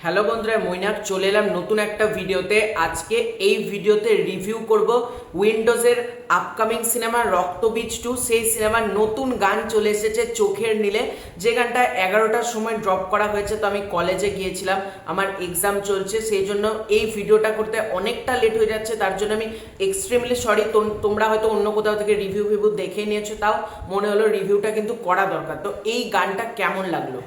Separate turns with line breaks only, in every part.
Hello বন্ধুরা, মৈনাক চলে এলাম নতুন একটা ভিডিওতে। আজকে এই ভিডিওতে রিভিউ করব উইন্ডোজের আপকামিং সিনেমা রক্তবীজ 2। সেই সিনেমার নতুন গান চলে এসেছে চোখের নীলে, যে গানটা 11টার সময় ড্রপ করা হয়েছে। তো আমি কলেজে গিয়েছিলাম, আমার এক্সাম চলছে, সেই জন্য এই ভিডিওটা করতে অনেকটা লেট হয়ে যাচ্ছে। তার জন্য আমি এক্সট্রিমলি সরি। তোমরা হয়তো অন্য কোথাও থেকে রিভিউ দেখে নিয়েছো, তাও মনে হলো রিভিউটা কিন্তু করা দরকার। তো এই গানটা কেমন লাগলো,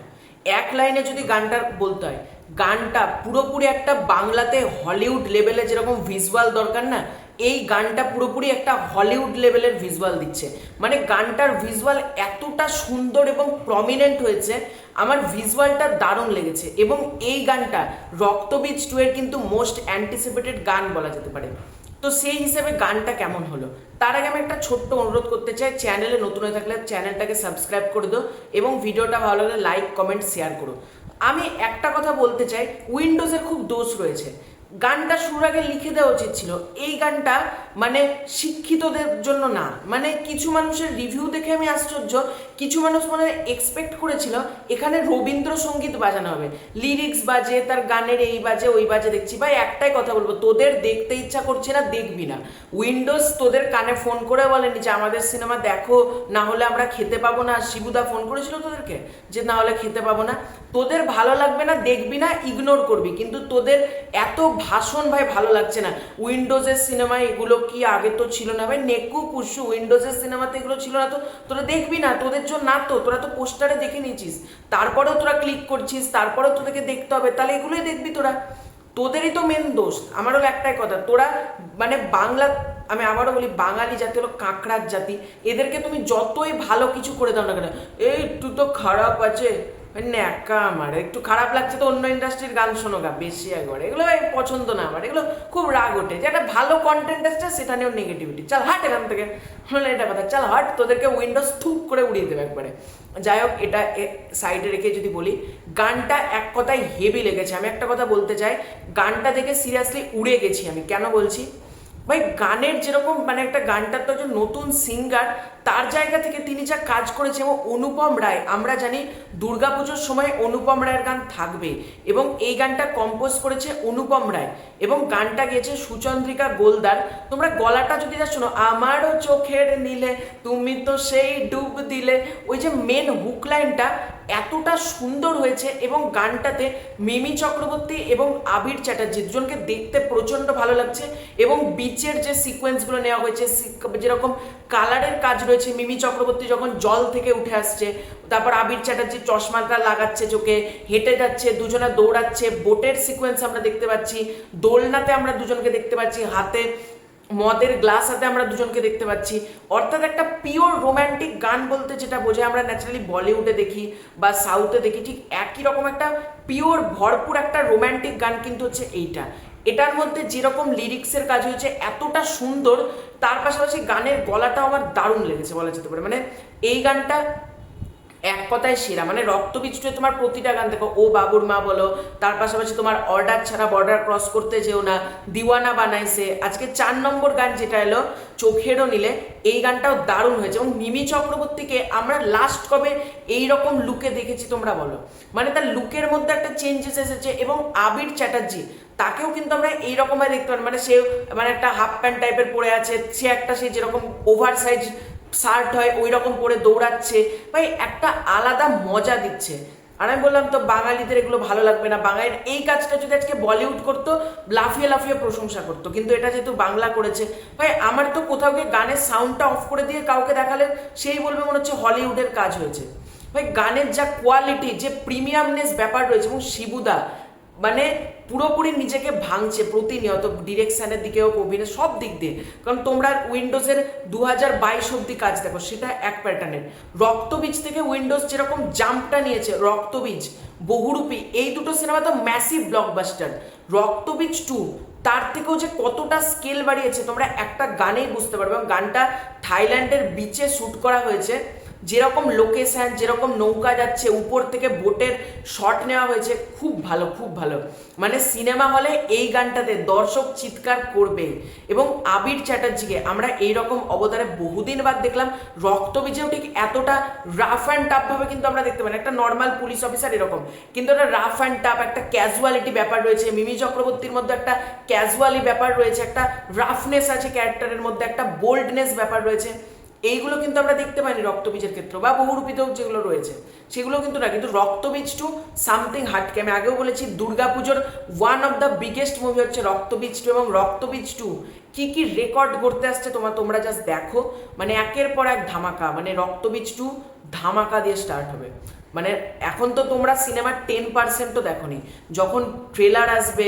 এক লাইনে যদি গানটা বলতে হয়, গানটা পুরোপুরি একটা বাংলাতে হলিউড লেভেলে যেরকম ভিজুয়াল দরকার না, এই গানটা পুরোপুরি একটা হলিউড লেভেলের ভিজুয়াল দিচ্ছে। মানে গানটার ভিজুয়াল এতটা সুন্দর এবং প্রমিনেন্ট হয়েছে, আমার ভিজুয়ালটা দারুণ লেগেছে। এবং এই গানটা রক্তবীজ 2 এর কিন্তু মোস্ট অ্যান্টিসিপেটেড গান বলা যেতে পারে। তো সেই হিসেবে গানটা কেমন হলো, তার আগে আমি একটা ছোট্ট অনুরোধ করতে চাই, চ্যানেলে নতুন হয়ে থাকলে চ্যানেলটাকে সাবস্ক্রাইব করে দাও এবং ভিডিওটা ভালো লাগলে লাইক কমেন্ট শেয়ার করো। আমি একটা কথা বলতে চাই, উইন্ডোজের খুব দোষ রয়েছে। গানটা শুরুর আগে লিখে দেওয়া উচিত ছিল। এই গানটা মানে শিক্ষিতদের জন্য না। মানে কিছু মানুষের রিভিউ দেখে আমি আশ্চর্য, কিছু মানুষ মানে এক্সপেক্ট করেছিল এখানে রবীন্দ্রসঙ্গীত বাজানো হবে, লিরিক্স বাজে, তার গানের এই বাজে ওই বাজে। দেখছি ভাই, একটাই কথা বলবো, তোদের দেখতে ইচ্ছা করছে না, দেখবি না। উইন্ডোজ তোদের কানে ফোন করে বলেনি যে আমাদের সিনেমা দেখো, না হলে আমরা খেতে পাবো না? শিবুদা ফোন করেছিল তোদেরকে যে না হলে খেতে পাবো না? তোদের ভালো লাগবে না, দেখবি না, ইগনোর করবি। কিন্তু তোদের এত ভাষণ ভাই ভালো লাগছে না। উইন্ডোজের সিনেমায় এগুলো কি আগে তো ছিল না ভাই? নেকু কুসু উইন্ডোজের সিনেমাতে এগুলো ছিল না, তো তোরা দেখবি না? তোদের জন্য না, তো তোরা তো পোস্টারে দেখে নিয়েছিস, তারপরেও তোরা ক্লিক করছিস, তারপরেও তোদেরকে দেখতে হবে, তাহলে এগুলোই দেখবি তোরা। তোদেরই তো মেন দোষ। আমারও একটাই কথা, তোরা মানে বাংলা, আমি আবারও বলি, বাঙালি জাতি হলো কাঁকড়ার জাতি। এদেরকে তুমি যতই ভালো কিছু করে দাও না কেন, এই তুই তো খারাপ আছে, ন্যাকা, আমার একটু খারাপ লাগছে তো অন্য ইন্ডাস্ট্রির গান শোনো গা, বেশি একবারে এগুলো পছন্দ না আমার। এগুলো খুব রাগ ওঠে যে একটা ভালো কন্টেন্ট আসছে সেটা নিয়েও নেগেটিভিটি। চাল হাট এখান থেকে, হলে এটা কথা, চাল হাট, তোদেরকে উইন্ডোজ থুক করে উড়িয়ে দেবে একবারে। যাই হোক, এটা সাইডে রেখে যদি বলি, গানটা এক কথায় হেভি লেগেছে। আমি একটা কথা বলতে চাই, গানটা দেখে সিরিয়াসলি উড়ে গেছি আমি। কেন বলছি ভাই, গানের যেরকম মানে একটা গানটার তো একজন নতুন সিঙ্গার, তার জায়গা থেকে তিনি যা কাজ করেছে, এবং অনুপম রায়, আমরা জানি দুর্গাপুজোর সময় অনুপম রায়ের গান থাকবে, এবং এই গানটা কম্পোজ করেছে অনুপম রায় এবং গানটা গেয়েছে সুচন্দ্রিকা গোলদার। তোমরা গলাটা যদি যা শোনো, আমারও চোখের নীলে তুমি তো সেই ডুব দিলে, ওই যে মেন হুক লাইনটা এতটা সুন্দর হয়েছে। এবং গানটাতে মিমি চক্রবর্তী এবং আবির চ্যাটার্জি দুজনকে দেখতে প্রচণ্ড ভালো লাগছে। এবং বিচের যে সিকোয়েন্সগুলো নেওয়া হয়েছে, যেরকম কালারের কাজ রয়েছে, মিমি চক্রবর্তী যখন জল থেকে উঠে আসছে, তারপর আবির চ্যাটার্জি চশমাটা লাগাচ্ছে চোখে, হেঁটে যাচ্ছে, দুজনে দৌড়াচ্ছে, বোটের সিকোয়েন্স আমরা দেখতে পাচ্ছি, দোলনাতে আমরা দুজনকে দেখতে পাচ্ছি, হাতে মদের গ্লাস হাতে আমরা দুজনকে দেখতে পাচ্ছি। অর্থাৎ একটা পিওর রোম্যান্টিক গান বলতে যেটা বোঝায়, আমরা ন্যাচারালি বলিউডে দেখি বা সাউথে দেখি, ঠিক একই রকম একটা পিওর ভরপুর একটা রোম্যান্টিক গান কিন্তু হচ্ছে এইটা। এটার মধ্যে যেরকম লিরিক্সের কাজ হয়েছে এতটা সুন্দর, তার পাশাপাশি গানের গলাটাও আমার দারুণ লেগেছে বলা যেতে পারে। মানে এই গানটা এক কথায় সেরা। মানে রক্তবীজ 2 তোমার প্রতিটা গান দেখো, ও বাবুর মা বলো, তার পাশাপাশি তোমার অর্ডার ছাড়া বর্ডার ক্রস করতে যেও না, দিওয়ানা বানাইছে, আজকে 4 নম্বর গান যেটা এলো চোখেরও নীলে, এই গানটাও দারুণ হয়েছে। এবং মিমি চক্রবর্তীকে আমরা লাস্ট কবে এইরকম লুকে দেখেছি তোমরা বলো? মানে তার লুকের মধ্যে একটা চেঞ্জেস এসেছে। এবং আবির চ্যাটার্জি, তাকেও কিন্তু আমরা এইরকমভাবে দেখতে পারি, মানে সে মানে একটা হাফ প্যান্ট টাইপের পরে আছে, সে একটা সে যেরকম ওভার সাইজ শার্ট হয় ওই রকম পরে দৌড়াচ্ছে, ভাই একটা আলাদা মজা দিচ্ছে। আর আমি বললাম তো বাঙালিদের এগুলো ভালো লাগবে না। বাঙালির এই কাজটা যদি আজকে বলিউড করতো, লাফিয়ে লাফিয়ে প্রশংসা করতো, কিন্তু এটা যেহেতু বাংলা করেছে, ভাই আমার তো কোথাও গিয়ে গানের সাউন্ডটা অফ করে দিয়ে কাউকে দেখালে সেই বলবে মনে হচ্ছে হলিউডের কাজ হয়েছে। ভাই গানের যা কোয়ালিটি, যে প্রিমিয়ামনেস ব্যাপার রয়েছে, এবং শিবুদা মানে পুরোপুরি নিজেকে ভাঙছে প্রতিনিয়ত, ডিরেকশনের দিকে হোক, অভিনয়, সব দিক দিয়ে। কারণ তোমরা উইন্ডোজের 2022 অব্দি কাজ দেখো, সেটা এক প্যাটার্নের। রক্তবীজ থেকে উইন্ডোজ যেরকম জাম্পটা নিয়েছে, রক্তবীজ, বহুরূপী, এই দুটো সিনেমা তো ম্যাসিভ ব্লকবাস্টার। রক্তবীজ 2 তার থেকেও যে কতটা স্কেল বাড়িয়েছে তোমরা একটা গানেই বুঝতে পারবে। এবং গানটা থাইল্যান্ডের বিচে শ্যুট করা হয়েছে, যেরকম লোকেশন, যেরকম নৌকা যাচ্ছে, উপর থেকে বোটের শট নেওয়া হয়েছে, খুব ভালো, খুব ভালো। মানে সিনেমা হলে এই গানটাতে দর্শক চিৎকার করবে। এবং আবির চ্যাটার্জিকে আমরা এইরকম অবতারে বহুদিন বাদ দেখলাম। রক্তবীজেও ঠিক এতটা রাফ অ্যান্ড টাফ ভাবে কিন্তু আমরা দেখতে পাই, একটা নর্মাল পুলিশ অফিসার এরকম, কিন্তু একটা রাফ অ্যান্ড টাফ, একটা ক্যাজুয়ালিটি ব্যাপার রয়েছে। মিমি চক্রবর্তীর মধ্যে একটা ক্যাজুয়ালি ব্যাপার রয়েছে, একটা রাফনেস আছে ক্যারেক্টারের মধ্যে, একটা বোল্ডনেস ব্যাপার রয়েছে। এইগুলো কিন্তু আমরা দেখতে পাইনি রক্তবীজের ক্ষেত্রে, বা বহুরূপীতেও যেগুলো রয়েছে সেগুলো কিন্তু না। কিন্তু রক্তবীজ টু সামথিং হাটকে। আমি আগেও বলেছি দুর্গাপুজোর one of the biggest movie হচ্ছে রক্তবীজ টু, এবং রক্তবীজ টু কি কি রেকর্ড করতে আসছে তোমরা জাস্ট দেখো। মানে একের পর এক ধামাকা, মানে রক্তবীজ টু ধামাকা দিয়ে স্টার্ট হবে। মানে এখন তো তোমরা সিনেমার 10%ও দেখোনি, যখন ট্রেলার আসবে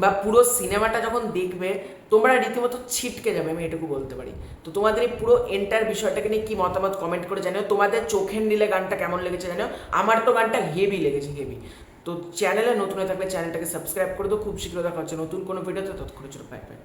বা পুরো সিনেমাটা যখন দেখবে তোমরা রীতিমতো ছিটকে যাবে, আমি এটুকু বলতে পারি। তো তোমাদের এই পুরো এন্টার বিষয়টাকে নিয়ে কি মতামত কমেন্ট করে জানিও। তোমাদের চোখের নীলে গানটা কেমন লেগেছে জানিও। আমার তো গানটা হেভি লেগেছে, হেভি। তো চ্যানেলে নতুন হয়ে থাকলে চ্যানেলটাকে সাবস্ক্রাইব করে দাও। খুব শীঘ্র দেখা হচ্ছে নতুন কোনো ভিডিওতে, ততক্ষণের জন্য বাই বাই।